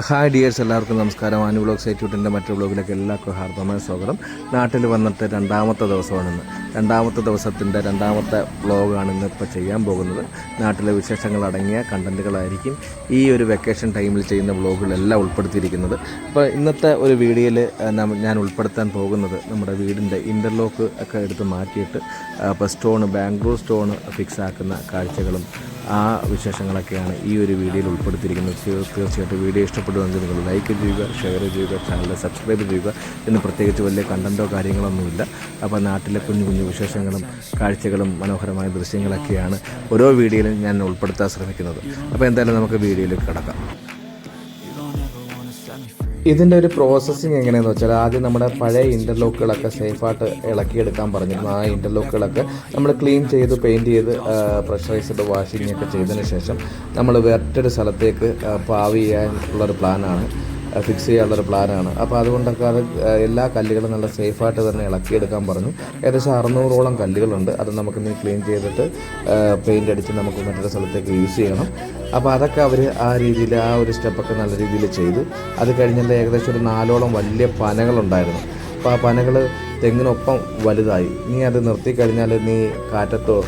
Hi dears, എല്ലാവർക്കും നമസ്കാരം. ആനു vlog സൈറ്റ്യൂട്ടിൻ്റെ മറ്റൊരു വ്ലോഗിലേക്ക് എല്ലാവർക്കും ഹാർദമായ സ്വാഗതം. നാട്ടിൽ വന്നിട്ട് രണ്ടാമത്തെ ദിവസമാണിന്ന്. രണ്ടാമത്തെ ദിവസത്തിൻ്റെ രണ്ടാമത്തെ വ്ലോഗാണ് ഇന്നിപ്പോൾ ചെയ്യാൻ പോകുന്നത്. നാട്ടിലെ വിശേഷങ്ങൾ അടങ്ങിയ കണ്ടൻറ്റുകളായിരിക്കും ഈ ഒരു വെക്കേഷൻ ടൈമിൽ ചെയ്യുന്ന വ്ലോഗുകളെല്ലാം ഉൾപ്പെടുത്തിയിരിക്കുന്നത്. അപ്പോൾ ഇന്നത്തെ ഒരു വീഡിയോയിൽ ഞാൻ ഉൾപ്പെടുത്താൻ പോകുന്നത് നമ്മുടെ വീടിൻ്റെ ഇൻ്റർലോക്ക് ഒക്കെ എടുത്ത് മാറ്റിയിട്ട് ഇപ്പോൾ ബാംഗ്ലൂർ സ്റ്റോൺ ഫിക്സ് ആക്കുന്ന കാഴ്ചകളും ആ വിശേഷങ്ങളൊക്കെയാണ് ഈ ഒരു വീഡിയോയിൽ ഉൾപ്പെടുത്തിയിരിക്കുന്നത്. തീർച്ചയായിട്ടും വീഡിയോ ഇഷ്ടപ്പെടുമെങ്കിൽ നിങ്ങൾ ലൈക്ക് ചെയ്യുക, ഷെയർ ചെയ്യുക, ചാനൽ സബ്സ്ക്രൈബ് ചെയ്യുക. ഇന്ന് പ്രത്യേകിച്ച് വലിയ കണ്ടൻറ്റോ കാര്യങ്ങളൊന്നുമില്ല. അപ്പോൾ നാട്ടിലെ കുഞ്ഞു കുഞ്ഞു വിശേഷങ്ങളും കാഴ്ചകളും മനോഹരമായ ദൃശ്യങ്ങളൊക്കെയാണ് ഓരോ വീഡിയോയിലും ഞാൻ ഉൾപ്പെടുത്താൻ ശ്രമിക്കുന്നത്. അപ്പോൾ എന്തായാലും നമുക്ക് വീഡിയോയിലേക്ക് കടക്കാം. ഇതിൻ്റെ ഒരു പ്രോസസ്സിങ് എങ്ങനെയാണെന്ന് വെച്ചാൽ ആദ്യം നമ്മുടെ പഴയ ഇൻ്റർലോക്കുകളൊക്കെ സേഫായിട്ട് ഇളക്കിയെടുക്കാൻ പറഞ്ഞിരുന്നു. ആ ഇൻ്റർലോക്കുകളൊക്കെ നമ്മൾ ക്ലീൻ ചെയ്ത് പെയിൻറ്റ് ചെയ്ത് പ്രഷറൈസ്ഡ് വാഷിംഗ് ഒക്കെ ചെയ്തതിന് ശേഷം നമ്മൾ വേറൊരു സ്ഥലത്തേക്ക് പാവ് ചെയ്യാനുള്ളൊരു പ്ലാനാണ്, ഫിക്സ് ചെയ്യാനുള്ളൊരു പ്ലാനാണ്. അപ്പോൾ അതുകൊണ്ടൊക്കെ അത് എല്ലാ കല്ലുകളും നല്ല സേഫായിട്ട് തന്നെ ഇളക്കിയെടുക്കാൻ പറഞ്ഞു. ഏകദേശം 600ഓളം കല്ലുകളുണ്ട്. അത് നമുക്കിനി ക്ലീൻ ചെയ്തിട്ട് പെയിൻ്റ് അടിച്ച് നമുക്ക് മറ്റൊരു സ്ഥലത്തേക്ക് യൂസ് ചെയ്യണം. അപ്പോൾ അതൊക്കെ അവർ ആ രീതിയിൽ ആ ഒരു സ്റ്റെപ്പൊക്കെ നല്ല രീതിയിൽ ചെയ്തു. അത് കഴിഞ്ഞാൽ ഏകദേശം ഒരു 4ഓളം വലിയ പനകളുണ്ടായിരുന്നു. അപ്പോൾ ആ പനകൾ തെങ്ങിനൊപ്പം വലുതായി. നീ അത് നിർത്തിക്കഴിഞ്ഞാൽ നീ കാറ്റത്തോ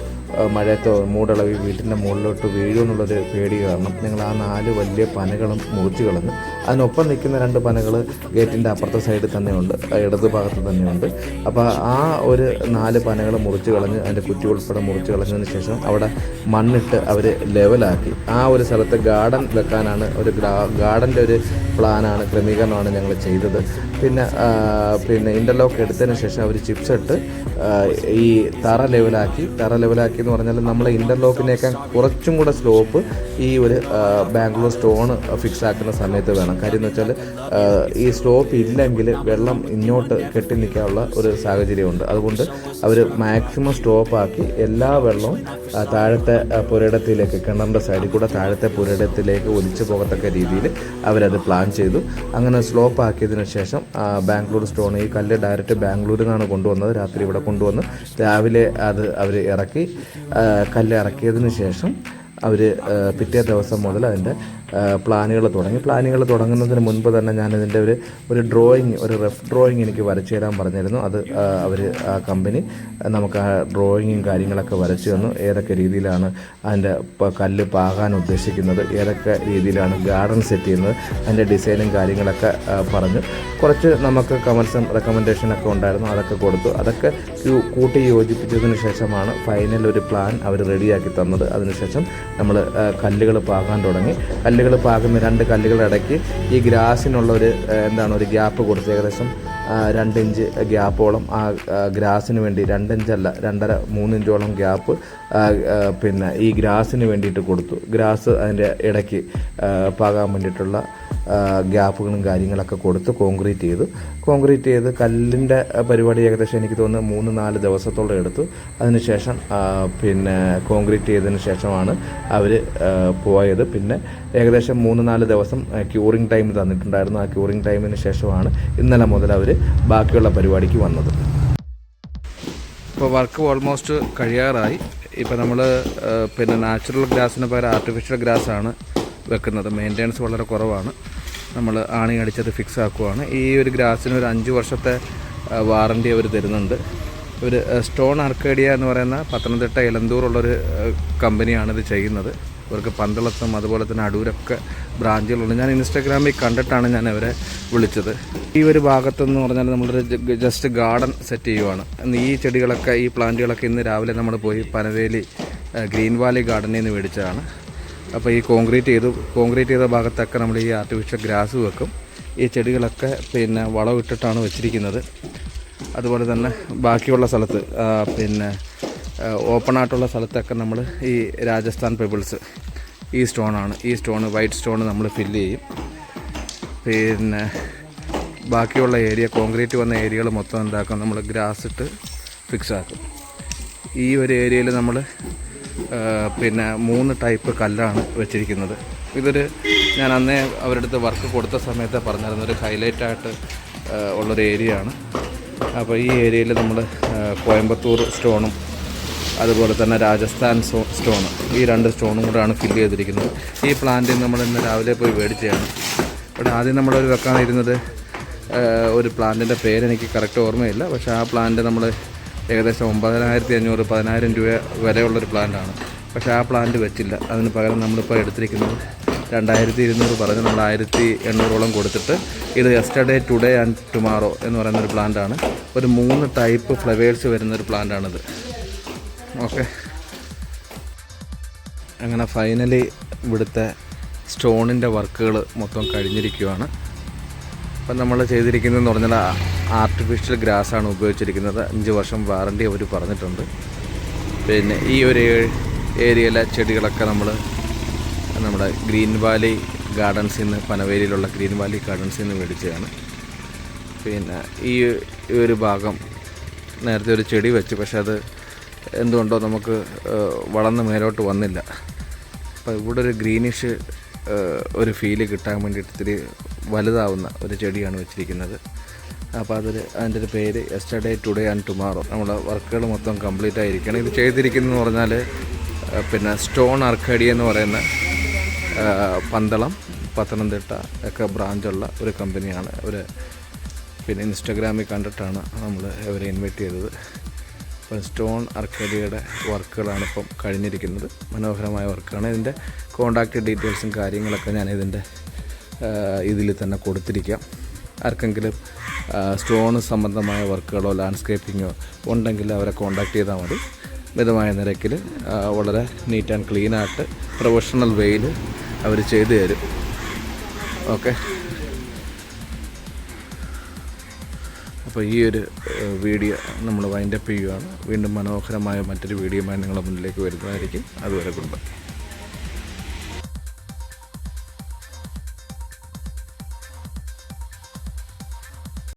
മഴയത്തോ മൂടളവി വീട്ടിൻ്റെ മുകളിലോട്ട് വീഴുമെന്നുള്ളൊരു പേടി കാരണം ഞങ്ങൾ ആ 4 വലിയ പനകളും മുറിച്ച് കളഞ്ഞു. അതിനൊപ്പം നിൽക്കുന്ന 2 പനകൾ ഗേറ്റിൻ്റെ അപ്പുറത്തെ സൈഡിൽ തന്നെയുണ്ട്, ഇടത് ഭാഗത്ത് തന്നെയുണ്ട്. അപ്പോൾ ആ ഒരു 4 പനകൾ മുറിച്ച് കളഞ്ഞ് അതിൻ്റെ കുറ്റി ഉൾപ്പെടെ മുറിച്ച് കളഞ്ഞതിന് ശേഷം അവിടെ മണ്ണിട്ട് അവർ ലെവലാക്കി. ആ ഒരു സ്ഥലത്ത് ഗാർഡൻ വെക്കാനാണ് ഒരു ഗാർഡൻ്റെ ഒരു പ്ലാനാണ്, ക്രമീകരണമാണ് ഞങ്ങൾ ചെയ്തത്. പിന്നെ ഇൻ്റർലോക്ക് എടുത്തതിന് ശേഷം അവർ ചിപ്സ് ഇട്ട് ഈ തറ ലെവലാക്കി എന്ന് പറഞ്ഞാൽ നമ്മളെ ഇൻ്റർലോക്കിനേക്കാൾ കുറച്ചും കൂടെ സ്ലോപ്പ് ഈ ഒരു ബാംഗ്ലൂർ സ്റ്റോൺ ഫിക്സ് ആക്കുന്ന സമയത്ത് വേണം. കാര്യം എന്ന് വെച്ചാൽ ഈ സ്ലോപ്പ് ഇല്ലെങ്കിൽ വെള്ളം ഇങ്ങോട്ട് കെട്ടി നിൽക്കാനുള്ള ഒരു സാഹചര്യമുണ്ട്. അതുകൊണ്ട് അവർ മാക്സിമം സ്റ്റോപ്പാക്കി എല്ലാ വെള്ളവും താഴത്തെ പുരയിടത്തിലേക്ക്, കിണറിൻ്റെ സൈഡിൽ കൂടെ താഴത്തെ പുരയിടത്തിലേക്ക് ഒലിച്ചു പോകത്തക്ക രീതിയിൽ അവരത് പ്ലാൻ ചെയ്തു. അങ്ങനെ സ്ലോപ്പ് ആക്കിയതിനു ശേഷം ബാംഗ്ലൂർ സ്റ്റോൺ ഈ കല്ല് ഡയറക്റ്റ് ബാംഗ്ലൂരിൽ നിന്നാണ് കൊണ്ടുവന്നത്. രാത്രി ഇവിടെ കൊണ്ടുവന്ന് രാവിലെ അത് അവർ ഇറക്കി. കല്ല് ഇറക്കിയതിന് ശേഷം അവർ പിറ്റേ ദിവസം മുതൽ അതിൻ്റെ പ്ലാനുകൾ തുടങ്ങുന്നതിന് മുൻപ് തന്നെ ഞാനിതിൻ്റെ ഒരു ഡ്രോയിങ്, ഒരു റഫ് ഡ്രോയിങ് എനിക്ക് വരച്ചു തരാൻ പറഞ്ഞിരുന്നു. അത് അവർ ആ കമ്പനി നമുക്ക് ആ ഡ്രോയിങ്ങും കാര്യങ്ങളൊക്കെ വരച്ചു തന്നു. ഏതൊക്കെ രീതിയിലാണ് അതിൻ്റെ കല്ല് പാകാൻ ഉദ്ദേശിക്കുന്നത്, ഏതൊക്കെ രീതിയിലാണ് ഗാർഡൻ സെറ്റ് ചെയ്യുന്നത്, അതിൻ്റെ ഡിസൈനും കാര്യങ്ങളൊക്കെ പറഞ്ഞു. കുറച്ച് നമുക്ക് കമൻസും റെക്കമെൻഡേഷനൊക്കെ ഉണ്ടായിരുന്നു, അതൊക്കെ കൊടുത്തു. അതൊക്കെ കൂട്ടി യോജിപ്പിച്ചതിന് ശേഷമാണ് ഫൈനൽ ഒരു പ്ലാൻ അവർ റെഡിയാക്കി തന്നത്. അതിനുശേഷം നമ്മൾ കല്ലുകൾ പാകാൻ തുടങ്ങി. കല്ലുകൾ പാകുന്ന 2 കല്ലുകളുടെ ഇടയ്ക്ക് ഈ ഗ്രാസിനുള്ളൊരു ഒരു ഗ്യാപ്പ് കൊടുത്തു. ഏകദേശം 2 ഇഞ്ച് ഗ്യാപ്പോളം ആ ഗ്രാസിന് വേണ്ടി, 2 ഇഞ്ചല്ല 2.5-3 ഇഞ്ചോളം ഗ്യാപ്പ് ഈ ഗ്രാസിന് വേണ്ടിയിട്ട് കൊടുത്തു. ഗ്രാസ് അതിൻ്റെ ഇടയ്ക്ക് പാകാൻ വേണ്ടിയിട്ടുള്ള ഗ്യാപ്പുകളും കാര്യങ്ങളൊക്കെ കൊടുത്ത് കോൺക്രീറ്റ് ചെയ്ത് കല്ലിൻ്റെ പരിപാടി ഏകദേശം എനിക്ക് തോന്നുന്നു 3-4 ദിവസത്തോളം എടുത്തു. അതിനുശേഷം കോൺക്രീറ്റ് ചെയ്തതിന് ശേഷമാണ് അവർ പോയത്. പിന്നെ ഏകദേശം 3-4 ദിവസം ക്യൂറിങ് ടൈം തന്നിട്ടുണ്ടായിരുന്നു. ആ ക്യൂറിങ് ടൈമിന് ശേഷമാണ് ഇന്നലെ മുതൽ അവർ ബാക്കിയുള്ള പരിപാടിക്ക് വന്നത്. ഇപ്പോൾ വർക്ക് ഓൾമോസ്റ്റ് കഴിയാറായി. ഇപ്പോൾ നമ്മൾ നാച്ചുറൽ ഗ്രാസിന് പകരം ആർട്ടിഫിഷ്യൽ ഗ്രാസാണ് വെക്കുന്നത്. മെയിൻ്റെനൻസ് വളരെ കുറവാണ്. നമ്മൾ ആണി അടിച്ചത് ഫിക്സ് ആക്കുവാണ്. ഈ ഒരു ഗ്രാസിന് ഒരു 5 വർഷത്തെ വാറൻറ്റി അവർ തരുന്നുണ്ട്. ഒരു സ്റ്റോൺ ആർക്കേഡിയ എന്ന് പറയുന്ന പത്തനംതിട്ട എലന്തൂറുള്ളൊരു കമ്പനിയാണ് ഇത് ചെയ്യുന്നത്. ഇവർക്ക് പന്തളത്തും അതുപോലെ തന്നെ അടൂരൊക്കെ ബ്രാഞ്ചുകളുണ്ട്. ഞാൻ ഇൻസ്റ്റാഗ്രാമിൽ കണ്ടിട്ടാണ് ഞാൻ അവരെ വിളിച്ചത്. ഈ ഒരു ഭാഗത്തെന്ന് പറഞ്ഞാൽ നമ്മളൊരു ജസ്റ്റ് ഗാർഡൻ സെറ്റ് ചെയ്യുവാണ്. ഈ ചെടികളൊക്കെ, ഈ പ്ലാന്റുകളൊക്കെ ഇന്ന് രാവിലെ നമ്മൾ പോയി പനവേലി ഗ്രീൻ വാലി ഗാർഡനിൽ നിന്ന് മേടിച്ചതാണ്. അപ്പോൾ ഈ കോൺക്രീറ്റ് ചെയ്ത ഭാഗത്തൊക്കെ നമ്മൾ ഈ ആർട്ടിഫിഷ്യൽ ഗ്രാസ് വെക്കും. ഈ ചെടികളൊക്കെ വളം ഇട്ടിട്ടാണ് വെച്ചിരിക്കുന്നത്. അതുപോലെ തന്നെ ബാക്കിയുള്ള സ്ഥലത്ത് ഓപ്പണായിട്ടുള്ള സ്ഥലത്തൊക്കെ നമ്മൾ ഈ രാജസ്ഥാൻ പെബിൾസ്, ഈ സ്റ്റോണ് വൈറ്റ് സ്റ്റോൺ നമ്മൾ ഫില്ല് ചെയ്യും. ബാക്കിയുള്ള ഏരിയ, കോൺക്രീറ്റ് വന്ന ഏരിയകൾ മൊത്തം എന്താക്കും, നമ്മൾ ഗ്രാസ് ഇട്ട് ഫിക്സ് ആക്കും. ഈ ഒരു ഏരിയയിൽ നമ്മൾ 3 ടൈപ്പ് കല്ലാണ് വെച്ചിരിക്കുന്നത്. ഞാൻ അന്നേ അവരുടെ അടുത്ത് വർക്ക് കൊടുത്ത സമയത്ത് പറഞ്ഞിരുന്ന ഒരു ഹൈലൈറ്റായിട്ട് ഉള്ളൊരു ഏരിയയാണ്. അപ്പോൾ ഈ ഏരിയയിൽ നമ്മൾ കോയമ്പത്തൂർ സ്റ്റോണും അതുപോലെ തന്നെ രാജസ്ഥാൻ സ്റ്റോണ്, ഈ 2 സ്റ്റോണും കൂടെയാണ് ഫില്ല് ചെയ്തിരിക്കുന്നത്. ഈ പ്ലാന്റ് നമ്മൾ ഇന്ന് രാവിലെ പോയി മേടിച്ചതാണ്. ഇവിടെ ആദ്യം നമ്മളൊരു വെക്കാനിരുന്നത് ഒരു പ്ലാന്റിൻ്റെ പേരെനിക്ക് കറക്റ്റ് ഓർമ്മയില്ല. പക്ഷേ ആ പ്ലാന്റ് നമ്മൾ ഏകദേശം 9,500 10,000 രൂപ വിലയുള്ളൊരു പ്ലാന്റാണ്. പക്ഷേ ആ പ്ലാന്റ് വെച്ചില്ല. അതിന് പകരം നമ്മളിപ്പോൾ എടുത്തിരിക്കുന്നത് 2,200 പറഞ്ഞ് നമ്മൾ 1,800 കൊടുത്തിട്ട് ഇത് യെസ്റ്റർഡേ ടുഡേ ആൻഡ് ടുമാറോ എന്ന് പറയുന്നൊരു പ്ലാന്റാണ്. ഒരു 3 ടൈപ്പ് ഫ്ലവേഴ്സ് വരുന്നൊരു പ്ലാന്റാണിത്. ഓക്കെ, അങ്ങനെ ഫൈനലി ഇവിടുത്തെ സ്റ്റോണിൻ്റെ വർക്കുകൾ മൊത്തം കഴിഞ്ഞിരിക്കുകയാണ്. അപ്പം നമ്മൾ ചെയ്തിരിക്കുന്നതെന്ന് പറഞ്ഞാൽ ആർട്ടിഫിഷ്യൽ ഗ്രാസാണ് ഉപയോഗിച്ചിരിക്കുന്നത്. 5 വർഷം വാറണ്ടി അവർ പറഞ്ഞിട്ടുണ്ട്. പിന്നെ ഈ ഒരു ഏരിയയിലെ ചെടികളൊക്കെ നമ്മുടെ ഗ്രീൻ വാലി ഗാർഡൻസിൽ നിന്ന്, പനവേലിയിലുള്ള ഗ്രീൻ വാലി ഗാർഡൻസിൽ നിന്ന് മേടിച്ചതാണ്. പിന്നെ ഈ ഒരു ഭാഗം നേരത്തെ ഒരു ചെടി വെച്ച്, പക്ഷെ അത് എന്തുകൊണ്ടോ നമുക്ക് വളർന്ന് മേലോട്ട് വന്നില്ല. അപ്പോൾ ഇവിടെ ഒരു ഗ്രീനിഷ് ഒരു ഫീല് കിട്ടാൻ വേണ്ടിയിട്ട് ഇത്തിരി വലുതാവുന്ന ഒരു ചെടിയാണ് വെച്ചിരിക്കുന്നത്. അപ്പോൾ അതിൻ്റെ ഒരു പേര് യെസ്റ്റർഡേ ടുഡേ ആൻഡ് ടുമാറോ. നമ്മുടെ വർക്കുകൾ മൊത്തം കംപ്ലീറ്റ് ആയിരിക്കണം. ഇത് ചെയ്തിരിക്കുന്നതെന്ന് പറഞ്ഞാൽ പിന്നെ സ്റ്റോൺ ആർക്കേഡിയ എന്ന് പറയുന്ന പന്തളം, പത്തനംതിട്ട ഒക്കെ ബ്രാഞ്ചുള്ള ഒരു കമ്പനിയാണ്. പിന്നെ ഇൻസ്റ്റഗ്രാമിൽ കണ്ടിട്ടാണ് നമ്മൾ അവരെ ഇൻവൈറ്റ് ചെയ്തത്. അപ്പോൾ സ്റ്റോൺ ആർക്കേഡിയയുടെ വർക്കുകളാണ് ഇപ്പം കഴിഞ്ഞിരിക്കുന്നത്. മനോഹരമായ വർക്കാണ്. ഇതിൻ്റെ കോൺടാക്റ്റ് ഡീറ്റെയിൽസും കാര്യങ്ങളൊക്കെ ഞാൻ ഇതിൽ തന്നെ കൊടുത്തിരിക്കാം. ആർക്കെങ്കിലും സ്റ്റോൺ സംബന്ധമായ വർക്കുകളോ ലാൻഡ്സ്കേപ്പിങ്ങോ ഉണ്ടെങ്കിൽ അവരെ കോൺടാക്റ്റ് ചെയ്താൽ മതി. മിതമായ നിരക്കിൽ വളരെ നീറ്റ് ആൻഡ് ക്ലീനായിട്ട് പ്രൊഫഷണൽ വേയിൽ അവർ ചെയ്തു തരും. ഓക്കെ, അപ്പോൾ ഈ ഒരു വീഡിയോ നമ്മൾ വൈൻഡപ്പ് ചെയ്യുകയാണ്. വീണ്ടും മനോഹരമായ മറ്റൊരു വീഡിയോയുമായി നിങ്ങളുടെ മുന്നിലേക്ക് വരുന്നതായിരിക്കും. അതുവരെ ഗുഡ് ബൈ.